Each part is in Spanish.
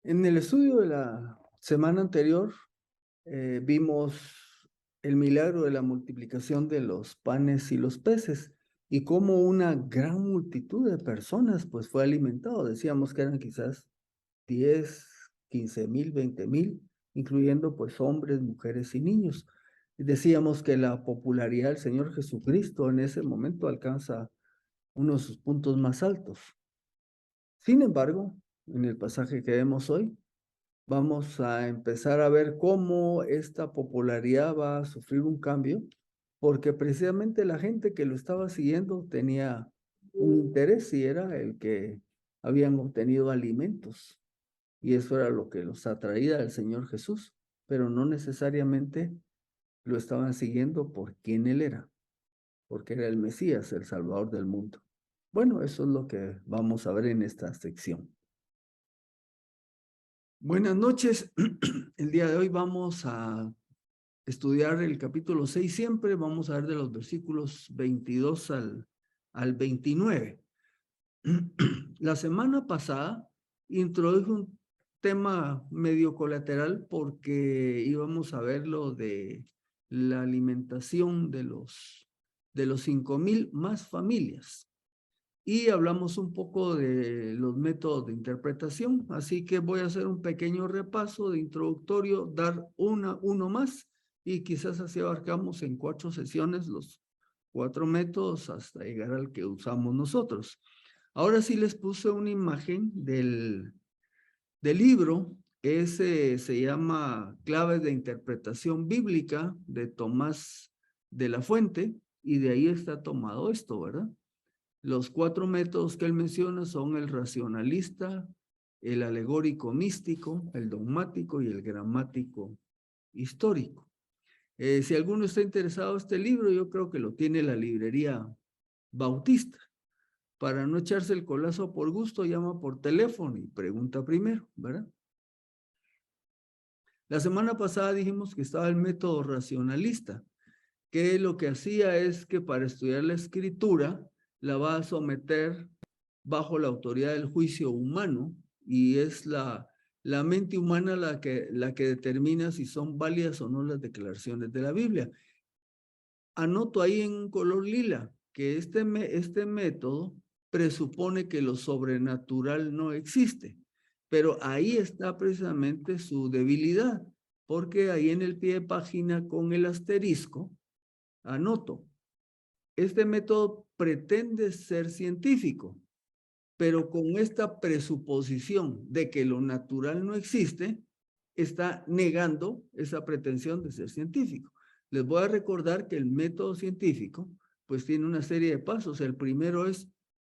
En el estudio de la semana anterior vimos el milagro de la multiplicación de los panes y los peces y cómo una gran multitud de personas pues fue alimentado. Decíamos que eran quizás 10, 15,000, 20,000, incluyendo pues hombres, mujeres y niños. Y decíamos que la popularidad del Señor Jesucristo en ese momento alcanza uno de sus puntos más altos. Sin embargo, en el pasaje que vemos hoy, vamos a empezar a ver cómo esta popularidad va a sufrir un cambio, porque precisamente la gente que lo estaba siguiendo tenía un interés y era el que habían obtenido alimentos. Y eso era lo que los atraía al Señor Jesús, pero no necesariamente lo estaban siguiendo por quién él era, porque era el Mesías, el Salvador del mundo. Bueno, eso es lo que vamos a ver en esta sección. Buenas noches. El día de hoy vamos a estudiar el capítulo 6 siempre. Vamos a ver de los versículos 22 al 29. La semana pasada introduje un tema medio colateral porque íbamos a ver lo de la alimentación de los 5,000 más familias. Y hablamos un poco de los métodos de interpretación, así que voy a hacer un pequeño repaso de introductorio, dar uno más, y quizás así abarcamos en 4 sesiones los 4 métodos hasta llegar al que usamos nosotros. Ahora sí les puse una imagen del libro, ese se llama Claves de Interpretación Bíblica de Tomás de la Fuente, y de ahí está tomado esto, ¿verdad? Los 4 métodos que él menciona son el racionalista, el alegórico místico, el dogmático y el gramático histórico. Si alguno está interesado en este libro, yo creo que lo tiene la librería Bautista. Para no echarse el colazo por gusto, llama por teléfono y pregunta primero, ¿verdad? La semana pasada dijimos que estaba el método racionalista, que lo que hacía es que para estudiar la escritura la va a someter bajo la autoridad del juicio humano, y es la mente humana la que determina si son válidas o no las declaraciones de la Biblia. Anoto ahí en un color lila que este método presupone que lo sobrenatural no existe, pero ahí está precisamente su debilidad, porque ahí en el pie de página con el asterisco anoto, este método pretende ser científico, pero con esta presuposición de que lo natural no existe, está negando esa pretensión de ser científico. Les voy a recordar que el método científico pues tiene una serie de pasos. El primero es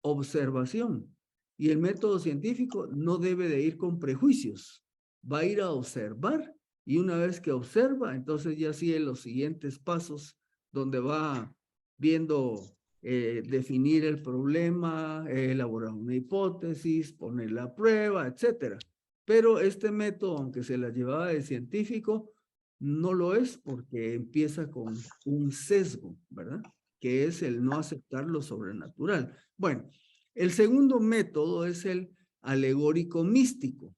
observación, y el método científico no debe de ir con prejuicios, va a ir a observar, y una vez que observa, entonces ya sigue los siguientes pasos donde va viendo definir el problema, elaborar una hipótesis, ponerla a prueba, etcétera. Pero este método, aunque se la llevaba de científico, no lo es porque empieza con un sesgo, ¿verdad? Que es el no aceptar lo sobrenatural. Bueno, el segundo método es el alegórico místico.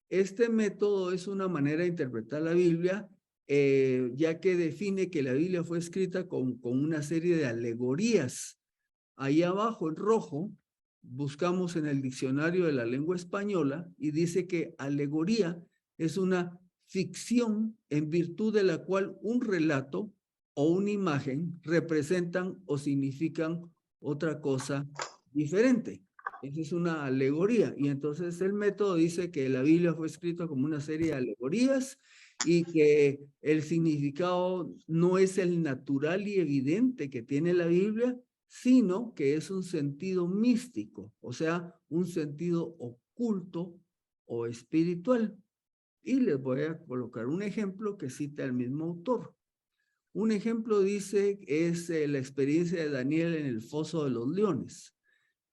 Este método es una manera de interpretar la Biblia, ya que define que la Biblia fue escrita con una serie de alegorías. Ahí abajo en rojo buscamos en el diccionario de la lengua española y dice que alegoría es una ficción en virtud de la cual un relato o una imagen representan o significan otra cosa diferente. Esa es una alegoría, y entonces el método dice que la Biblia fue escrita como una serie de alegorías y que el significado no es el natural y evidente que tiene la Biblia, sino que es un sentido místico, o sea, un sentido oculto o espiritual. Y les voy a colocar un ejemplo que cita el mismo autor. Un ejemplo dice es la experiencia de Daniel en el foso de los leones.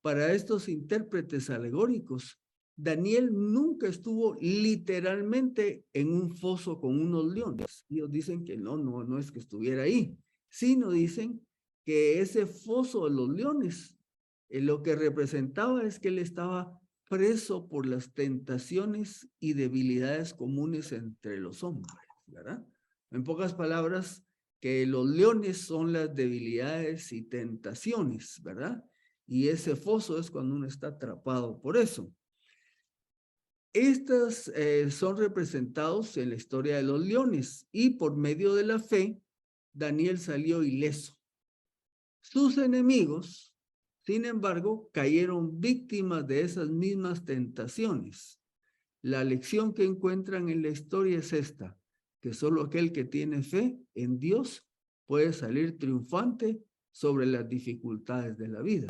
Para estos intérpretes alegóricos, Daniel nunca estuvo literalmente en un foso con unos leones. Ellos dicen que no es que estuviera ahí, sino dicen que ese foso de los leones, lo que representaba es que él estaba preso por las tentaciones y debilidades comunes entre los hombres, ¿verdad? En pocas palabras, que los leones son las debilidades y tentaciones, ¿verdad? Y ese foso es cuando uno está atrapado por eso. Estas son representados en la historia de los leones y por medio de la fe, Daniel salió ileso. Sus enemigos, sin embargo, cayeron víctimas de esas mismas tentaciones. La lección que encuentran en la historia es esta, que solo aquel que tiene fe en Dios puede salir triunfante sobre las dificultades de la vida.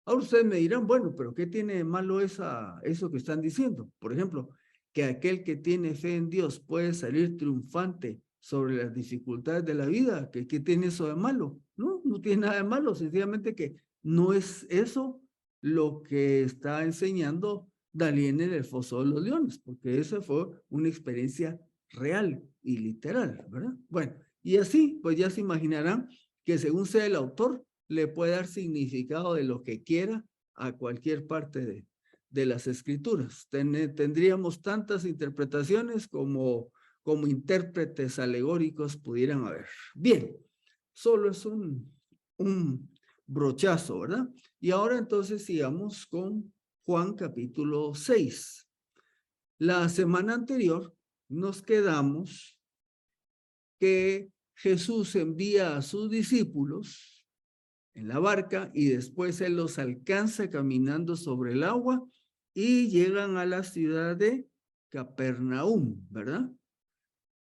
Ahora ustedes me dirán, bueno, pero ¿qué tiene de malo eso que están diciendo? Por ejemplo, que aquel que tiene fe en Dios puede salir triunfante sobre las dificultades de la vida. ¿Qué tiene eso de malo? No, no tiene nada de malo, sencillamente que no es eso lo que está enseñando Daniel en el foso de los leones, porque esa fue una experiencia real y literal, ¿verdad? Bueno, y así, pues ya se imaginarán que según sea el autor, le puede dar significado de lo que quiera a cualquier parte de las escrituras. Tendríamos tantas interpretaciones como intérpretes alegóricos pudieran haber. Bien, solo es un brochazo, ¿verdad? Y ahora entonces sigamos con Juan capítulo 6. La semana anterior nos quedamos que Jesús envía a sus discípulos en la barca y después él los alcanza caminando sobre el agua y llegan a la ciudad de Capernaum, ¿verdad?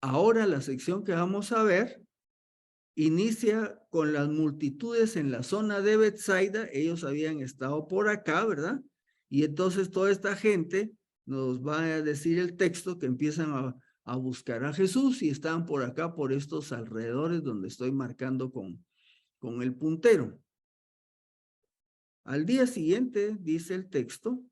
Ahora la sección que vamos a ver inicia con las multitudes en la zona de Betsaida. Ellos habían estado por acá, ¿verdad? Y entonces toda esta gente nos va a decir el texto que empiezan a buscar a Jesús y están por acá, por estos alrededores donde estoy marcando con el puntero. Al día siguiente, dice el texto,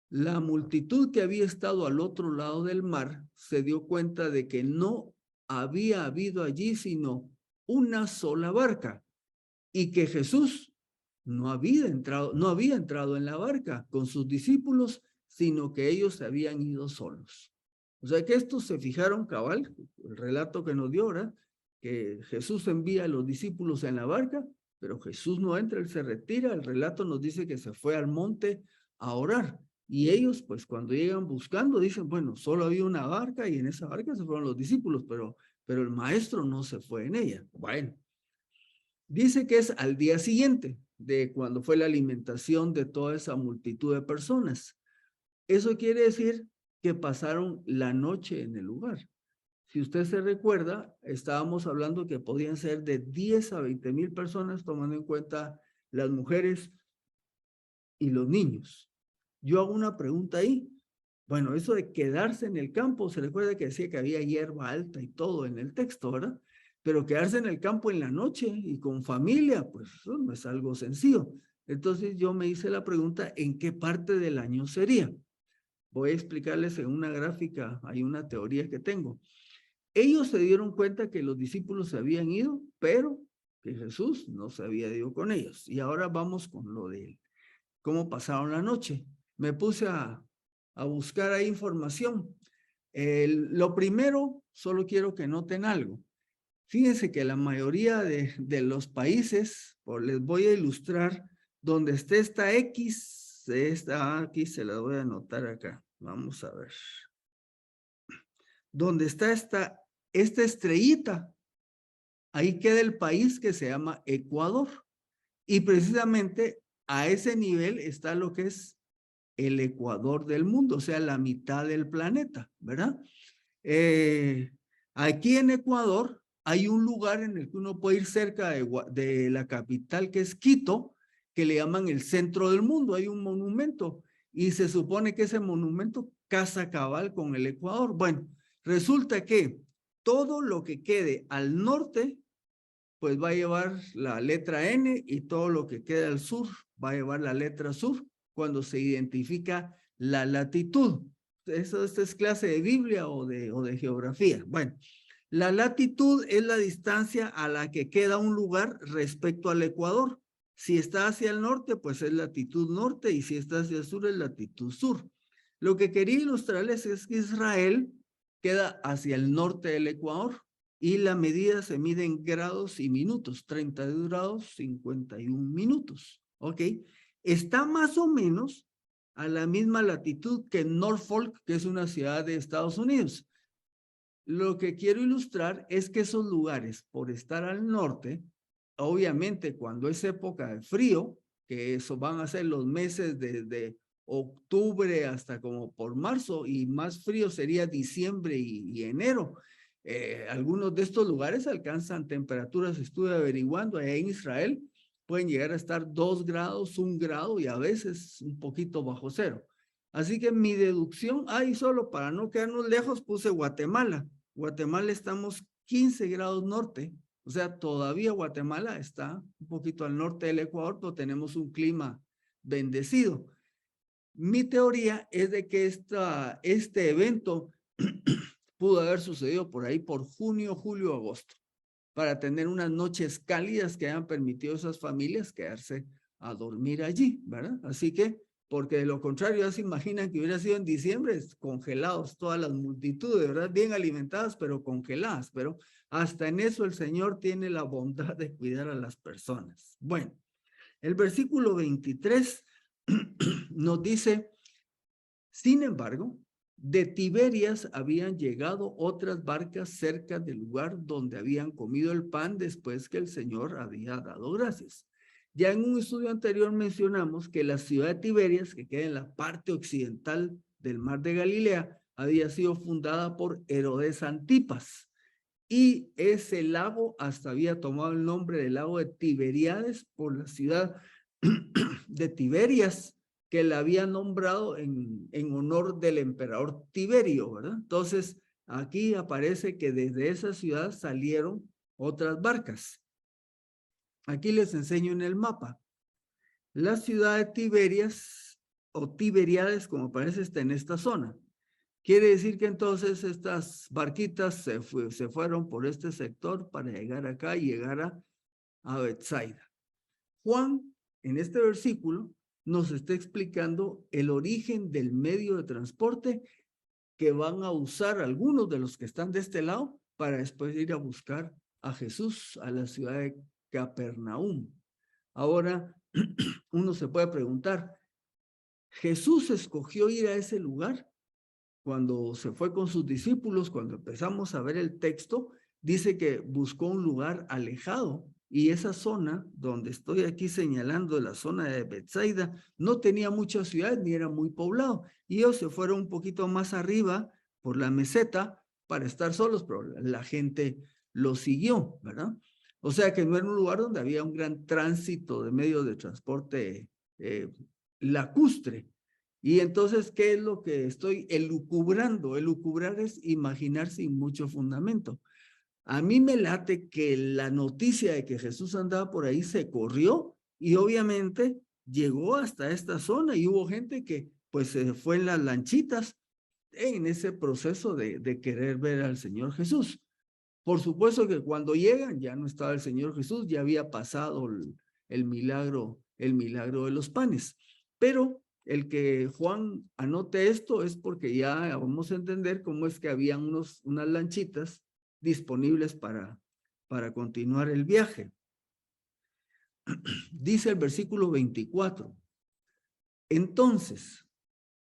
la multitud que había estado al otro lado del mar se dio cuenta de que no había habido allí sino una sola barca y que Jesús no había entrado en la barca con sus discípulos, sino que ellos se habían ido solos. O sea que estos se fijaron cabal, el relato que nos dio, ¿verdad? Que Jesús envía a los discípulos en la barca, pero Jesús no entra, él se retira. El relato nos dice que se fue al monte a orar. Y ellos, pues cuando llegan buscando, dicen, bueno, solo había una barca y en esa barca se fueron los discípulos, pero el maestro no se fue en ella. Bueno, dice que es al día siguiente de cuando fue la alimentación de toda esa multitud de personas. Eso quiere decir que pasaron la noche en el lugar. Si usted se recuerda, estábamos hablando que podían ser de 10 a 20,000 personas, tomando en cuenta las mujeres y los niños. Yo hago una pregunta ahí. Bueno, eso de quedarse en el campo, se recuerda que decía que había hierba alta y todo en el texto, ¿verdad? Pero quedarse en el campo en la noche y con familia, pues eso no es algo sencillo. Entonces yo me hice la pregunta, ¿en qué parte del año sería? Voy a explicarles en una gráfica, hay una teoría que tengo. Ellos se dieron cuenta que los discípulos se habían ido, pero que Jesús no se había ido con ellos. Y ahora vamos con lo de cómo pasaron la noche. Me puse a buscar ahí información. Lo primero, solo quiero que noten algo. Fíjense que la mayoría de los países, les voy a ilustrar, donde esté esta X, aquí se la voy a anotar acá. Vamos a ver. Donde está esta estrellita, ahí queda el país que se llama Ecuador. Y precisamente a ese nivel está lo que es el Ecuador del mundo, o sea, la mitad del planeta, ¿verdad? Aquí en Ecuador hay un lugar en el que uno puede ir cerca de la capital, que es Quito, que le llaman el centro del mundo. Hay un monumento y se supone que ese monumento casa cabal con el Ecuador. Bueno, resulta que todo lo que quede al norte, pues va a llevar la letra N, y todo lo que quede al sur va a llevar la letra sur cuando se identifica la latitud. Esta es clase de Biblia o de geografía. Bueno, la latitud es la distancia a la que queda un lugar respecto al Ecuador. Si está hacia el norte, pues es latitud norte, y si está hacia el sur, es latitud sur. Lo que quería ilustrarles es que Israel queda hacia el norte del Ecuador, y la medida se mide en grados y minutos, 32 grados, 51 minutos, ¿ok? Está más o menos a la misma latitud que Norfolk, que es una ciudad de Estados Unidos. Lo que quiero ilustrar es que esos lugares, por estar al norte, obviamente cuando es época de frío, que eso van a ser los meses desde octubre hasta como por marzo, y más frío sería diciembre y enero. Algunos de estos lugares alcanzan temperaturas, estuve averiguando, allá en Israel pueden llegar a estar 2 grados, 1 grado y a veces un poquito bajo cero. Así que mi deducción, ahí solo para no quedarnos lejos, puse Guatemala. Guatemala estamos 15 grados norte, o sea, todavía Guatemala está un poquito al norte del Ecuador, pero tenemos un clima bendecido. Mi teoría es de que este evento pudo haber sucedido por ahí por junio, julio, agosto, para tener unas noches cálidas que hayan permitido a esas familias quedarse a dormir allí, ¿verdad? Así que, porque de lo contrario, ya se imaginan que hubiera sido en diciembre, congelados todas las multitudes, ¿verdad? Bien alimentadas, pero congeladas, pero hasta en eso el Señor tiene la bondad de cuidar a las personas. Bueno, el versículo 23 nos dice, sin embargo, de Tiberias habían llegado otras barcas cerca del lugar donde habían comido el pan después que el Señor había dado gracias. Ya en un estudio anterior mencionamos que la ciudad de Tiberias, que queda en la parte occidental del mar de Galilea, había sido fundada por Herodes Antipas. Y ese lago hasta había tomado el nombre del lago de Tiberíades por la ciudad de Tiberias, que la había nombrado en honor del emperador Tiberio, ¿verdad? Entonces, aquí aparece que desde esa ciudad salieron otras barcas. Aquí les enseño en el mapa. La ciudad de Tiberias o Tiberíades, como parece, está en esta zona. Quiere decir que entonces estas barquitas se fueron por este sector para llegar acá y llegar a Betsaida. Juan, en este versículo, nos está explicando el origen del medio de transporte que van a usar algunos de los que están de este lado para después ir a buscar a Jesús a la ciudad de Capernaum. Ahora, uno se puede preguntar, ¿Jesús escogió ir a ese lugar? Cuando se fue con sus discípulos, cuando empezamos a ver el texto, dice que buscó un lugar alejado, y esa zona donde estoy aquí señalando, la zona de Betsaida, no tenía muchas ciudades ni era muy poblado, y ellos se fueron un poquito más arriba por la meseta para estar solos, pero la gente los siguió, ¿verdad? O sea que no era un lugar donde había un gran tránsito de medios de transporte lacustre. Y entonces, ¿qué es lo que estoy elucubrando? Elucubrar es imaginar sin mucho fundamento. A mí me late que la noticia de que Jesús andaba por ahí se corrió y obviamente llegó hasta esta zona y hubo gente que pues se fue en las lanchitas en ese proceso de querer ver al Señor Jesús. Por supuesto que cuando llegan ya no estaba el Señor Jesús, ya había pasado el milagro de los panes. Pero el que Juan anote esto es porque ya vamos a entender cómo es que habían unas lanchitas disponibles para continuar el viaje. Dice el versículo 24. Entonces,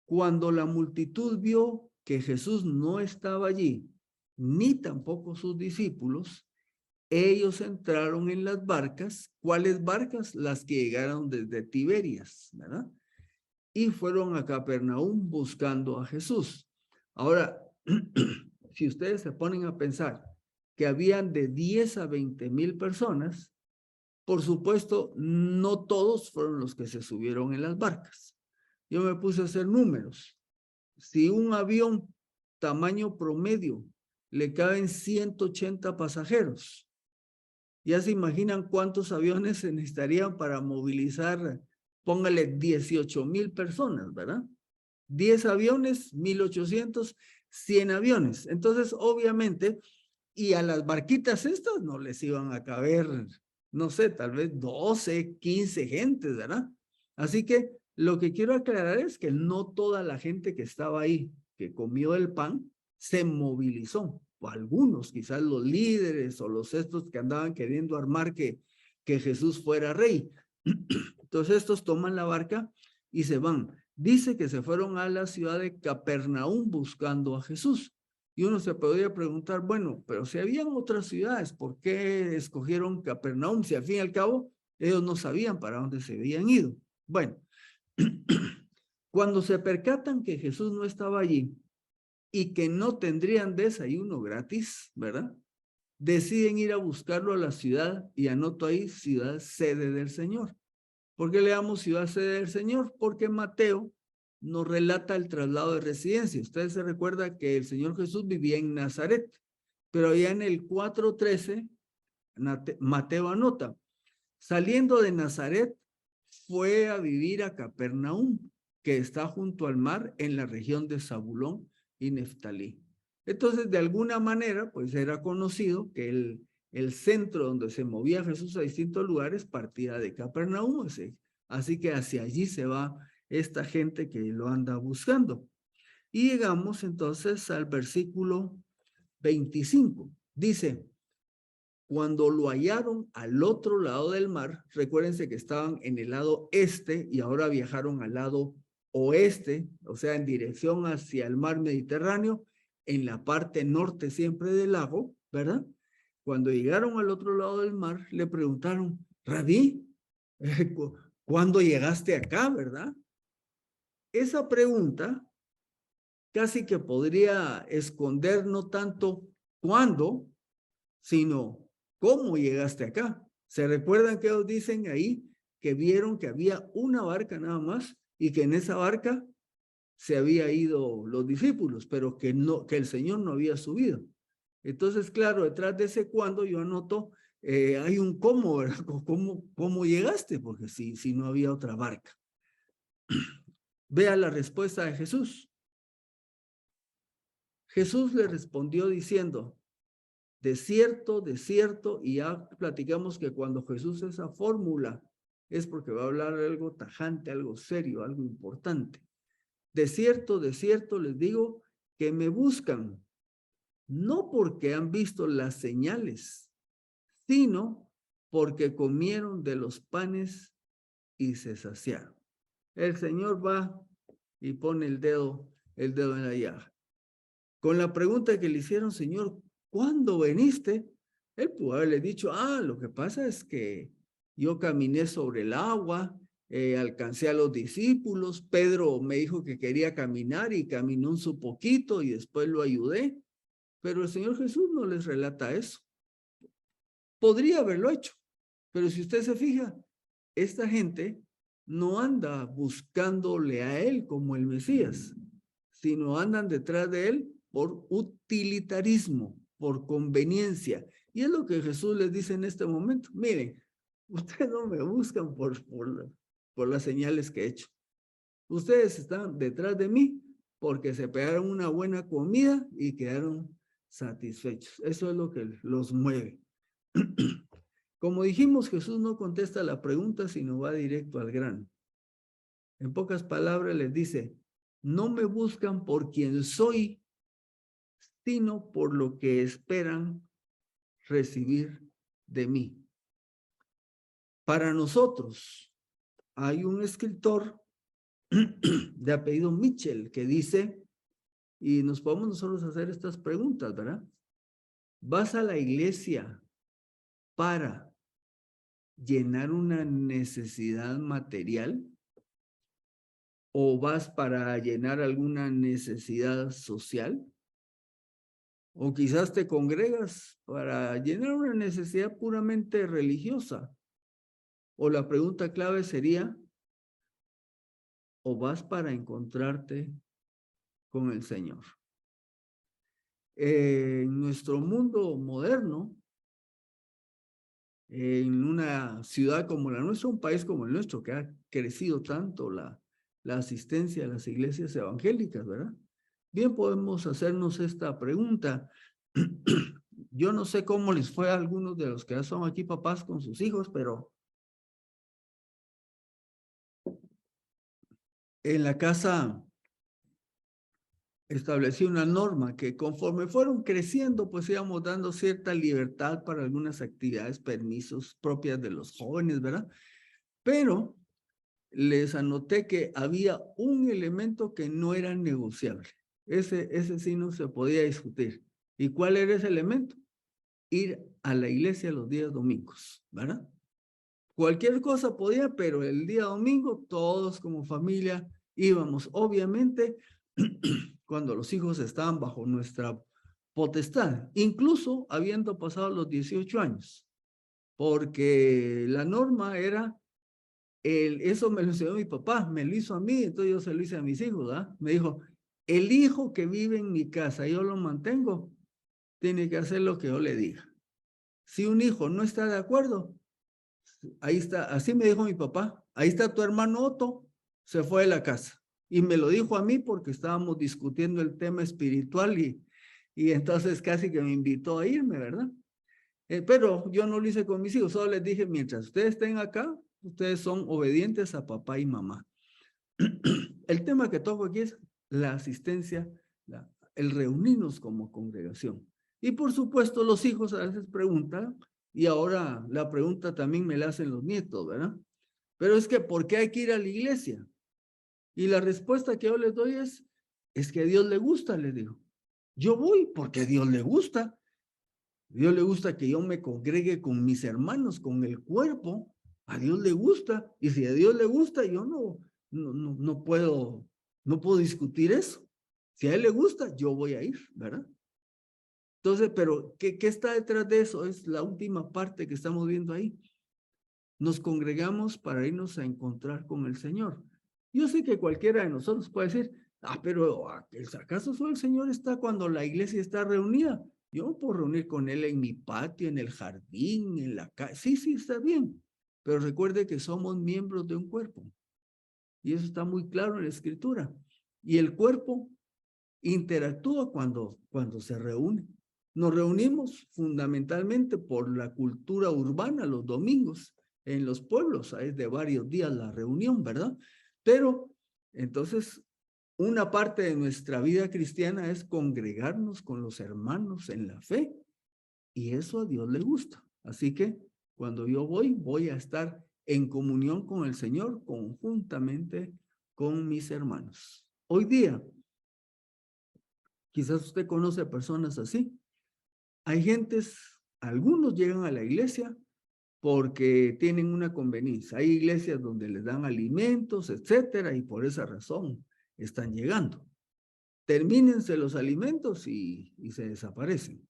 cuando la multitud vio que Jesús no estaba allí, ni tampoco sus discípulos, ellos entraron en las barcas. ¿Cuáles barcas? Las que llegaron desde Tiberias, ¿verdad? Y fueron a Capernaum buscando a Jesús. Ahora, si ustedes se ponen a pensar que habían de 10 a 20,000 personas, por supuesto, no todos fueron los que se subieron en las barcas. Yo me puse a hacer números. Si un avión tamaño promedio le caben 180 pasajeros, ya se imaginan cuántos aviones se necesitarían para movilizar, póngale 18,000 personas, ¿verdad? 10 aviones, 1,800, 100 aviones. Entonces, obviamente, y a las barquitas estas no les iban a caber no sé, tal vez 12, 15 gentes, ¿verdad? Así que lo que quiero aclarar es que no toda la gente que estaba ahí, que comió el pan, se movilizó. O algunos, quizás los líderes o los estos que andaban queriendo armar que Jesús fuera rey. Entonces estos toman la barca y se van. Dice que se fueron a la ciudad de Capernaum buscando a Jesús. Y uno se podría preguntar, bueno, pero si habían otras ciudades, ¿por qué escogieron Capernaum? Si al fin y al cabo ellos no sabían para dónde se habían ido. Bueno, cuando se percatan que Jesús no estaba allí y que no tendrían desayuno gratis, ¿verdad? Deciden ir a buscarlo a la ciudad, y anoto ahí, ciudad sede del Señor. ¿Por qué le damos ciudad sede del Señor? Porque Mateo nos relata el traslado de residencia. Ustedes se recuerdan que el Señor Jesús vivía en Nazaret, pero allá en el 4:13, Mateo anota, saliendo de Nazaret, fue a vivir a Capernaum, que está junto al mar en la región de Zabulón y Neftalí. Entonces, de alguna manera, pues era conocido que el centro donde se movía Jesús a distintos lugares partía de Capernaum. Así que hacia allí se va esta gente que lo anda buscando. Y llegamos entonces al versículo 25. Dice, cuando lo hallaron al otro lado del mar, recuérdense que estaban en el lado este y ahora viajaron al lado oeste, o sea, en dirección hacia el mar Mediterráneo, en la parte norte siempre del lago, ¿verdad? Cuando llegaron al otro lado del mar, le preguntaron, Rabí, ¿cuándo llegaste acá, verdad? Esa pregunta casi que podría esconder no tanto cuándo, sino cómo llegaste acá. ¿Se recuerdan que ellos dicen ahí que vieron que había una barca nada más y que en esa barca se había ido los discípulos, pero que el Señor no había subido? Entonces, claro, detrás de ese cuándo yo anoto, hay un cómo, ¿verdad? ¿Cómo llegaste? Porque si no había otra barca. Vea la respuesta de Jesús. Jesús le respondió diciendo, de cierto, y ya platicamos que cuando Jesús esa fórmula es porque va a hablar algo tajante, algo serio, algo importante. De cierto, les digo que me buscan, no porque han visto las señales, sino porque comieron de los panes y se saciaron. El Señor va y pone el dedo en la llaga. Con la pregunta que le hicieron, Señor, ¿cuándo viniste? Él pudo haberle dicho, lo que pasa es que yo caminé sobre el agua, alcancé a los discípulos, Pedro me dijo que quería caminar y caminó un poquito y después lo ayudé, pero el Señor Jesús no les relata eso. Podría haberlo hecho, pero si usted se fija, esta gente no anda buscándole a él como el Mesías, sino andan detrás de él por utilitarismo, por conveniencia. Y es lo que Jesús les dice en este momento. Miren, ustedes no me buscan por las señales que he hecho. Ustedes están detrás de mí porque se pegaron una buena comida y quedaron satisfechos. Eso es lo que los mueve. Como dijimos, Jesús no contesta la pregunta, sino va directo al grano. En pocas palabras les dice, no me buscan por quien soy, sino por lo que esperan recibir de mí. Para nosotros, hay un escritor de apellido Mitchell que dice, y nos podemos nosotros hacer estas preguntas, ¿verdad? ¿Vas a la iglesia para llenar una necesidad material? ¿O vas para llenar alguna necesidad social? O quizás te congregas para llenar una necesidad puramente religiosa. O la pregunta clave sería, ¿o vas para encontrarte con el Señor? En nuestro mundo moderno, en una ciudad como la nuestra, un país como el nuestro, que ha crecido tanto la asistencia a las iglesias evangélicas, ¿verdad? Bien podemos hacernos esta pregunta. yo no sé cómo les fue a algunos de los que ya son aquí papás con sus hijos, pero en la casa establecí una norma que conforme fueron creciendo, pues íbamos dando cierta libertad para algunas actividades, permisos propias de los jóvenes, ¿verdad? Pero les anoté que había un elemento que no era negociable. Ese sí no se podía discutir. ¿Y cuál era ese elemento? Ir a la iglesia los días domingos, ¿verdad? Cualquier cosa podía, pero el día domingo todos como familia íbamos. Obviamente, cuando los hijos estaban bajo nuestra potestad, incluso habiendo pasado los 18 años, porque la norma era, eso me lo enseñó mi papá, me lo hizo a mí, entonces yo se lo hice a mis hijos, ¿verdad? Me dijo, el hijo que vive en mi casa, yo lo mantengo, tiene que hacer lo que yo le diga. Si un hijo no está de acuerdo, ahí está, así me dijo mi papá, ahí está tu hermano Otto, se fue de la casa. Y me lo dijo a mí porque estábamos discutiendo el tema espiritual y entonces casi que me invitó a irme, ¿verdad? Pero yo no lo hice con mis hijos, solo les dije, mientras ustedes estén acá, ustedes son obedientes a papá y mamá. El tema que toco aquí es la asistencia, el reunirnos como congregación. Y por supuesto los hijos a veces preguntan, y ahora la pregunta también me la hacen los nietos, ¿verdad? Pero es que, ¿por qué hay que ir a la iglesia? Y la respuesta que yo les doy es que a Dios le gusta, les digo. Yo voy porque a Dios le gusta. A Dios le gusta que yo me congregue con mis hermanos, con el cuerpo. A Dios le gusta. Y si a Dios le gusta, yo no puedo discutir eso. Si a Él le gusta, yo voy a ir, ¿verdad? Entonces, pero ¿qué está detrás de eso? Es la última parte que estamos viendo ahí. Nos congregamos para irnos a encontrar con el Señor. Yo sé que cualquiera de nosotros puede decir, pero ¿acaso solo el Señor está cuando la iglesia está reunida? Yo me puedo reunir con Él en mi patio, en el jardín, en la calle. Sí, está bien. Pero recuerde que somos miembros de un cuerpo. Y eso está muy claro en la Escritura. Y el cuerpo interactúa cuando se reúne. Nos reunimos fundamentalmente por la cultura urbana los domingos en los pueblos. Es de varios días la reunión, ¿verdad? Pero entonces una parte de nuestra vida cristiana es congregarnos con los hermanos en la fe y eso a Dios le gusta. Así que cuando yo voy a estar en comunión con el Señor conjuntamente con mis hermanos. Hoy día, quizás usted conoce a personas así. Hay gentes, algunos llegan a la iglesia porque tienen una conveniencia. Hay iglesias donde les dan alimentos, etcétera, y por esa razón están llegando. Termínense los alimentos y se desaparecen.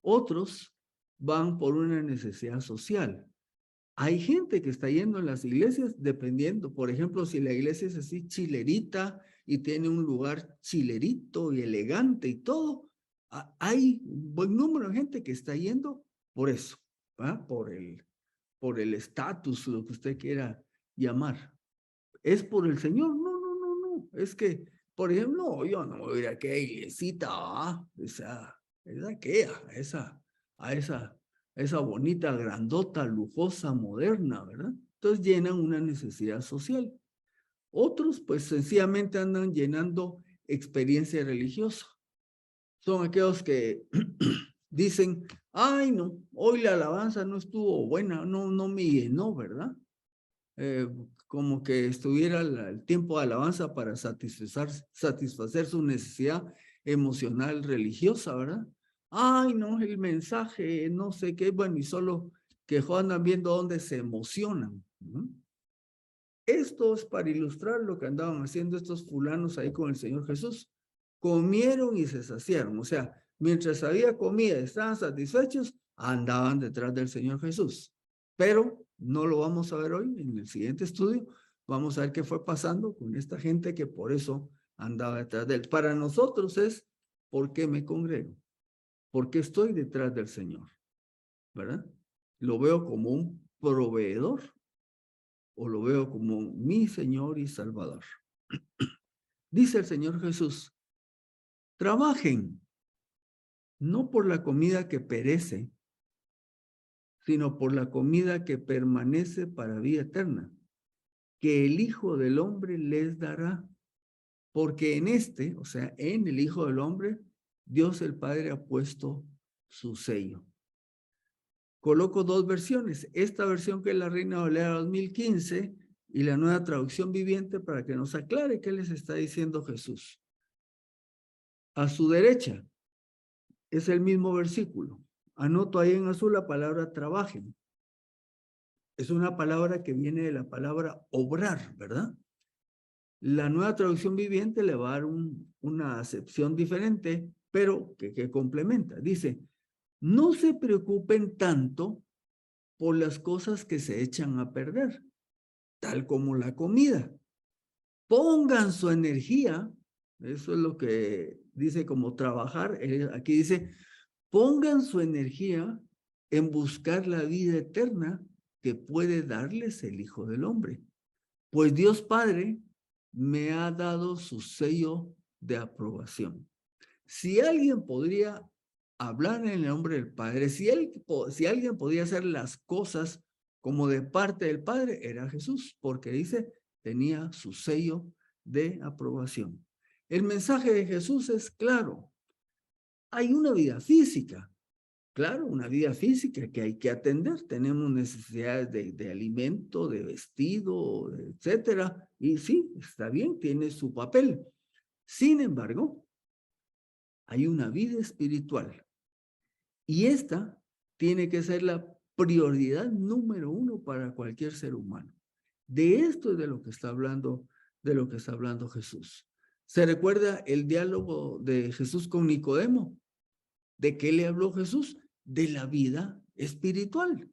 Otros van por una necesidad social. Hay gente que está yendo a las iglesias dependiendo, por ejemplo, si la iglesia es así chilerita y tiene un lugar chilerito y elegante y todo, hay un buen número de gente que está yendo por eso, ¿va? Por el estatus, lo que usted quiera llamar. ¿Es por el Señor? No. Es que, por ejemplo, no, yo no voy a ir a aquella iglesita, es aquella, a esa bonita, grandota, lujosa, moderna, ¿verdad? Entonces llenan una necesidad social. Otros, pues sencillamente andan llenando experiencia religiosa. Son aquellos que dicen, ay, no, hoy la alabanza no estuvo buena, no me llenó, ¿verdad? Como que estuviera el tiempo de alabanza para satisfacer su necesidad emocional religiosa, ¿verdad? Ay, no, el mensaje, no sé qué, bueno, y solo que andan viendo dónde se emocionan, ¿no? Esto es para ilustrar lo que andaban haciendo estos fulanos ahí con el Señor Jesús. Comieron y se saciaron, o sea, mientras había comida y estaban satisfechos, andaban detrás del Señor Jesús. Pero no lo vamos a ver hoy en el siguiente estudio. Vamos a ver qué fue pasando con esta gente que por eso andaba detrás de él. Para nosotros es, ¿por qué me congrego? ¿Por qué estoy detrás del Señor? ¿Verdad? Lo veo como un proveedor o lo veo como mi Señor y Salvador. Dice el Señor Jesús, trabajen no por la comida que perece, sino por la comida que permanece para vida eterna, que el Hijo del Hombre les dará, porque en este, o sea, en el Hijo del Hombre, Dios el Padre ha puesto su sello. Coloco dos versiones, esta versión que es la Reina Valera 2015 y la Nueva Traducción Viviente para que nos aclare qué les está diciendo Jesús. A su derecha es el mismo versículo. Anoto ahí en azul la palabra trabajen. Es una palabra que viene de la palabra obrar, ¿verdad? La Nueva Traducción Viviente le va a dar una acepción diferente, pero que complementa. Dice, no se preocupen tanto por las cosas que se echan a perder, tal como la comida. Pongan su energía, eso es lo que dice como trabajar, aquí dice, pongan su energía en buscar la vida eterna que puede darles el Hijo del Hombre. Pues Dios Padre me ha dado su sello de aprobación. Si alguien podría hablar en el nombre del Padre, si alguien podía hacer las cosas como de parte del Padre, era Jesús, porque dice, tenía su sello de aprobación. El mensaje de Jesús es claro. Hay una vida física, claro, una vida física que hay que atender. Tenemos necesidades de alimento, de vestido, etcétera. Y sí, está bien, tiene su papel. Sin embargo, hay una vida espiritual. Y esta tiene que ser la prioridad número uno para cualquier ser humano. De esto es de lo que está hablando, Jesús. ¿Se recuerda el diálogo de Jesús con Nicodemo? ¿De qué le habló Jesús? De la vida espiritual.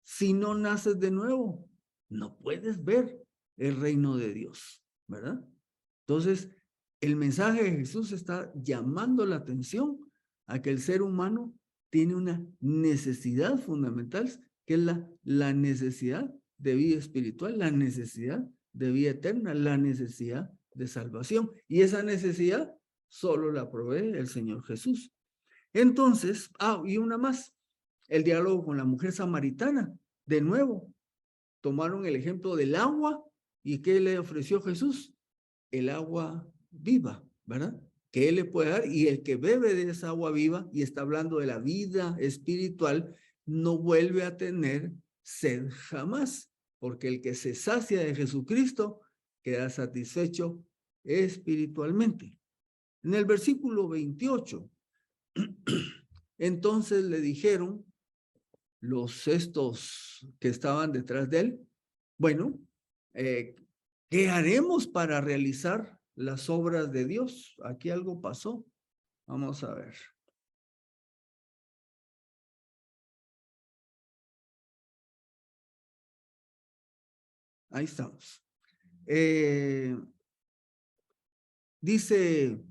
Si no naces de nuevo, no puedes ver el reino de Dios, ¿verdad? Entonces, el mensaje de Jesús está llamando la atención a que el ser humano tiene una necesidad fundamental, que es la necesidad de vida espiritual, la necesidad de vida eterna, la necesidad de salvación. Y esa necesidad solo la provee el Señor Jesús. Entonces, y una más, el diálogo con la mujer samaritana. De nuevo, tomaron el ejemplo del agua y ¿qué le ofreció Jesús? El agua viva, ¿verdad? Que Él le puede dar y el que bebe de esa agua viva, y está hablando de la vida espiritual, no vuelve a tener sed jamás, porque el que se sacia de Jesucristo queda satisfecho espiritualmente. En el versículo 28, entonces le dijeron estos que estaban detrás de él, bueno, ¿qué haremos para realizar las obras de Dios? Aquí algo pasó. Vamos a ver. Ahí estamos. Dice,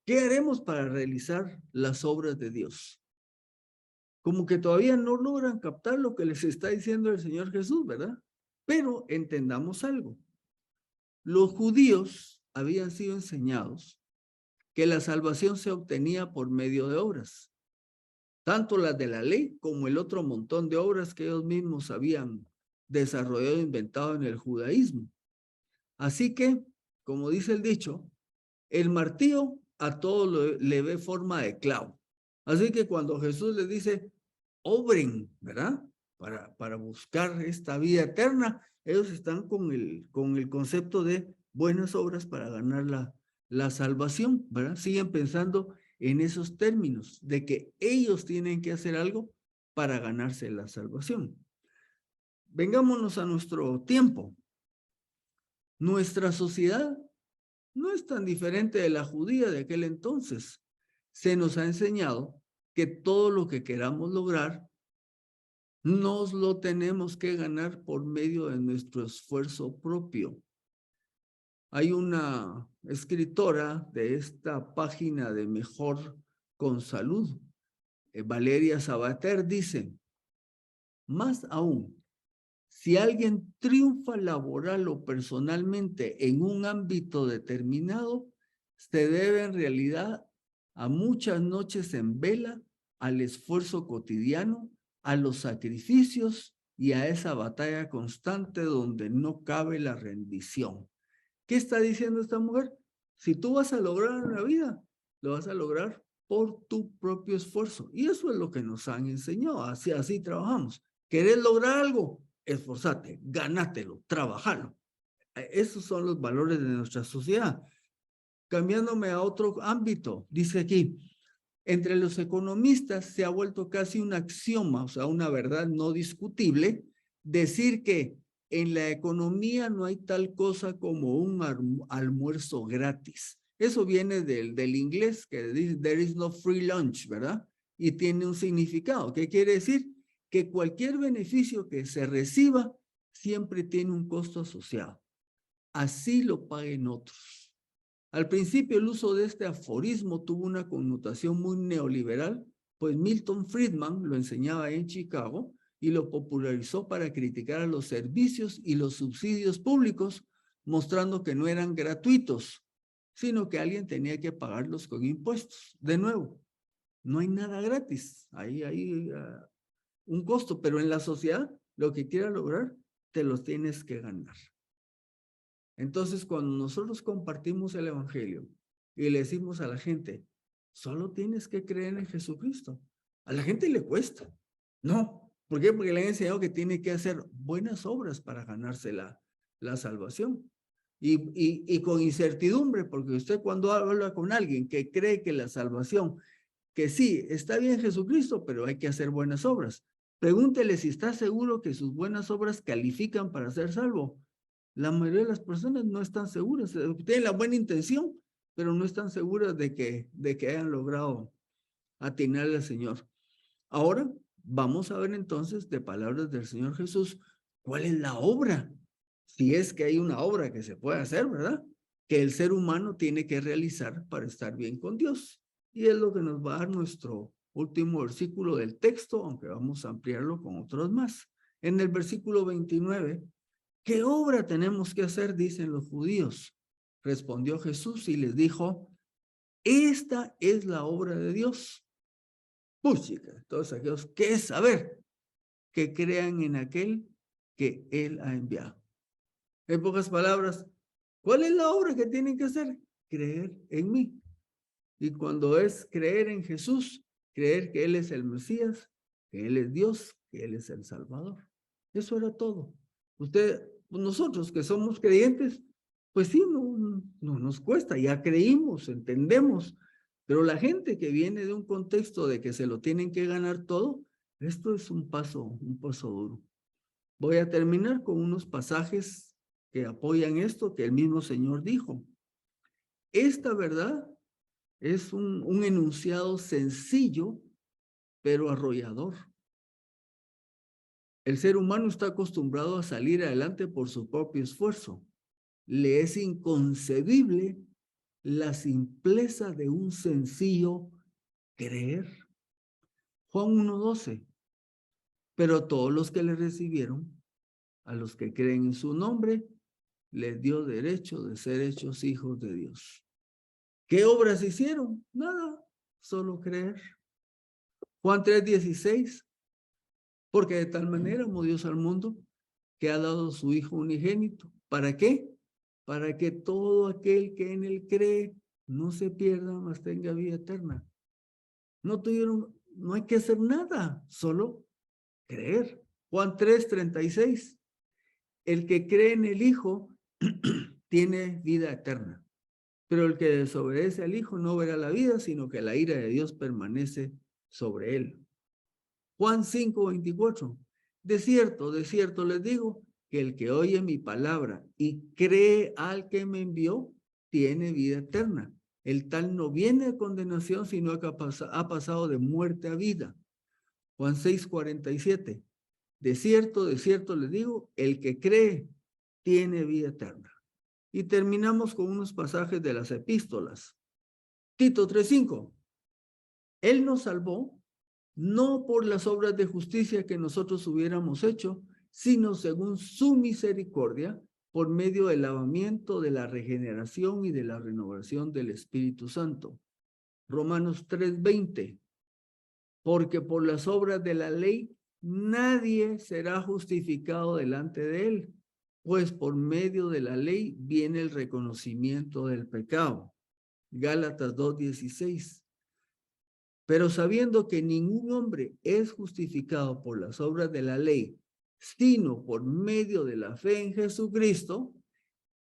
¿qué haremos para realizar las obras de Dios? Como que todavía no logran captar lo que les está diciendo el Señor Jesús, ¿verdad? Pero entendamos algo. Los judíos habían sido enseñados que la salvación se obtenía por medio de obras, tanto las de la ley como el otro montón de obras que ellos mismos habían desarrollado e inventado en el judaísmo. Así que, como dice el dicho, el martillo a todo le ve forma de clavo. Así que cuando Jesús les dice, obren, ¿verdad? Para buscar esta vida eterna, ellos están con el concepto de buenas obras para ganar la salvación, ¿verdad? Siguen pensando en esos términos de que ellos tienen que hacer algo para ganarse la salvación. Vengámonos a nuestro tiempo. Nuestra sociedad no es tan diferente de la judía de aquel entonces. Se nos ha enseñado que todo lo que queramos lograr nos lo tenemos que ganar por medio de nuestro esfuerzo propio. Hay una escritora de esta página de Mejor con Salud, Valeria Sabater, dice, más aún, si alguien triunfa laboral o personalmente en un ámbito determinado, se debe en realidad a muchas noches en vela al esfuerzo cotidiano, a los sacrificios y a esa batalla constante donde no cabe la rendición. ¿Qué está diciendo esta mujer? Si tú vas a lograr en la vida, lo vas a lograr por tu propio esfuerzo. Y eso es lo que nos han enseñado. Así trabajamos. ¿Querés lograr algo? Esforzate, ganátelo, trabajalo. Esos son los valores de nuestra sociedad. Cambiándome a otro ámbito, dice aquí, entre los economistas se ha vuelto casi un axioma, o sea, una verdad no discutible, decir que en la economía no hay tal cosa como un almuerzo gratis. Eso viene del inglés, que dice, there is no free lunch, ¿verdad? Y tiene un significado. ¿Qué quiere decir? Que cualquier beneficio que se reciba siempre tiene un costo asociado. Así lo paguen otros. Al principio el uso de este aforismo tuvo una connotación muy neoliberal, pues Milton Friedman lo enseñaba en Chicago y lo popularizó para criticar a los servicios y los subsidios públicos, mostrando que no eran gratuitos, sino que alguien tenía que pagarlos con impuestos. De nuevo, no hay nada gratis, hay un costo, pero en la sociedad lo que quieras lograr, te los tienes que ganar. Entonces, cuando nosotros compartimos el evangelio y le decimos a la gente, solo tienes que creer en Jesucristo, a la gente le cuesta. No, ¿por qué? Porque le han enseñado que tiene que hacer buenas obras para ganarse la salvación. Y con incertidumbre, porque usted cuando habla con alguien que cree que la salvación, que sí, está bien Jesucristo, pero hay que hacer buenas obras. Pregúntele si está seguro que sus buenas obras califican para ser salvo. La mayoría de las personas no están seguras, tienen la buena intención, pero no están seguras de que hayan logrado atinarle al Señor. Ahora vamos a ver entonces de palabras del Señor Jesús, ¿cuál es la obra? Si es que hay una obra que se puede hacer, ¿verdad? Que el ser humano tiene que realizar para estar bien con Dios. Y es lo que nos va a dar nuestro último versículo del texto, aunque vamos a ampliarlo con otros más. En el versículo 29, ¿qué obra tenemos que hacer? Dicen los judíos. Respondió Jesús y les dijo, esta es la obra de Dios. Puchica, todos aquellos que es saber, que crean en aquel que Él ha enviado. En pocas palabras, ¿cuál es la obra que tienen que hacer? Creer en mí. Y cuando es creer en Jesús, creer que Él es el Mesías, que Él es Dios, que Él es el Salvador. Eso era todo. Nosotros que somos creyentes, pues sí, no nos cuesta, ya creímos, entendemos, pero la gente que viene de un contexto de que se lo tienen que ganar todo, esto es un paso duro. Voy a terminar con unos pasajes que apoyan esto que el mismo Señor dijo. Esta verdad es un enunciado sencillo, pero arrollador. El ser humano está acostumbrado a salir adelante por su propio esfuerzo. Le es inconcebible la simpleza de un sencillo creer. Juan 1:12. Pero todos los que le recibieron, a los que creen en su nombre, les dio derecho de ser hechos hijos de Dios. ¿Qué obras hicieron? Nada, solo creer. Juan 3:16. Porque de tal manera amó Dios al mundo que ha dado su Hijo unigénito. ¿Para qué? Para que todo aquel que en él cree no se pierda, mas tenga vida eterna. No hay que hacer nada, solo creer. Juan 3:36. El que cree en el Hijo tiene vida eterna, pero el que desobedece al Hijo no verá la vida, sino que la ira de Dios permanece sobre él. Juan 5:24. De cierto les digo, que el que oye mi palabra y cree al que me envió, tiene vida eterna. El tal no viene a condenación, sino que ha pasado de muerte a vida. Juan 6:47. De cierto les digo, el que cree tiene vida eterna. Y terminamos con unos pasajes de las epístolas. Tito 3:5. Él nos salvó no por las obras de justicia que nosotros hubiéramos hecho, sino según su misericordia, por medio del lavamiento, de la regeneración y de la renovación del Espíritu Santo. Romanos 3:20. porque por las obras de la ley nadie será justificado delante de él, pues por medio de la ley viene el reconocimiento del pecado. Gálatas 2:16. Pero sabiendo que ningún hombre es justificado por las obras de la ley, sino por medio de la fe en Jesucristo,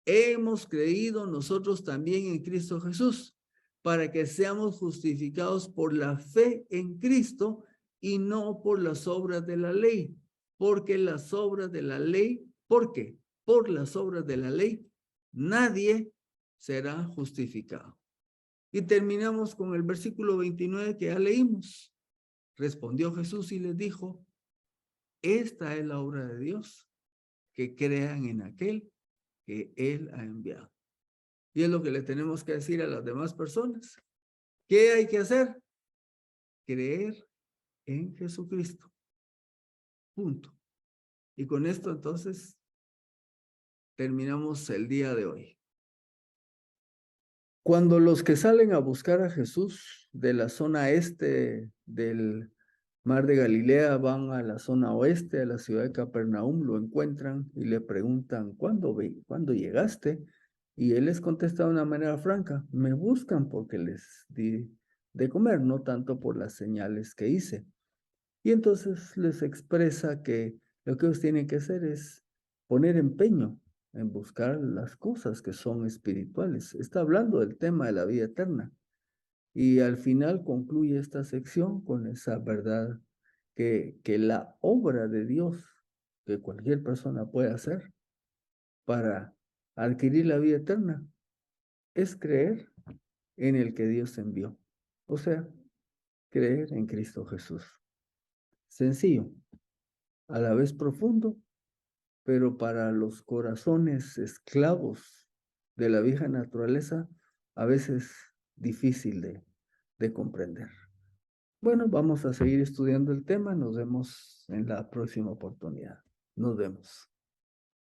hemos creído nosotros también en Cristo Jesús, para que seamos justificados por la fe en Cristo y no por las obras de la ley, porque las obras de la ley, ¿por qué? Por las obras de la ley, nadie será justificado. Y terminamos con el versículo 29 que ya leímos. Respondió Jesús y les dijo, esta es la obra de Dios, que crean en aquel que Él ha enviado. Y es lo que le tenemos que decir a las demás personas. ¿Qué hay que hacer? Creer en Jesucristo. Punto. Y con esto entonces terminamos el día de hoy. Cuando los que salen a buscar a Jesús de la zona este del Mar de Galilea van a la zona oeste, a la ciudad de Capernaum, lo encuentran y le preguntan, ¿cuándo llegaste? Y él les contesta de una manera franca, me buscan porque les di de comer, no tanto por las señales que hice. Y entonces les expresa que lo que ellos tienen que hacer es poner empeño en buscar las cosas que son espirituales. Está hablando del tema de la vida eterna. Y al final concluye esta sección con esa verdad que la obra de Dios que cualquier persona puede hacer para adquirir la vida eterna es creer en el que Dios envió. O sea, creer en Cristo Jesús. Sencillo, a la vez profundo, pero para los corazones esclavos de la vieja naturaleza, a veces difícil de comprender. Bueno, vamos a seguir estudiando el tema. Nos vemos en la próxima oportunidad. Nos vemos.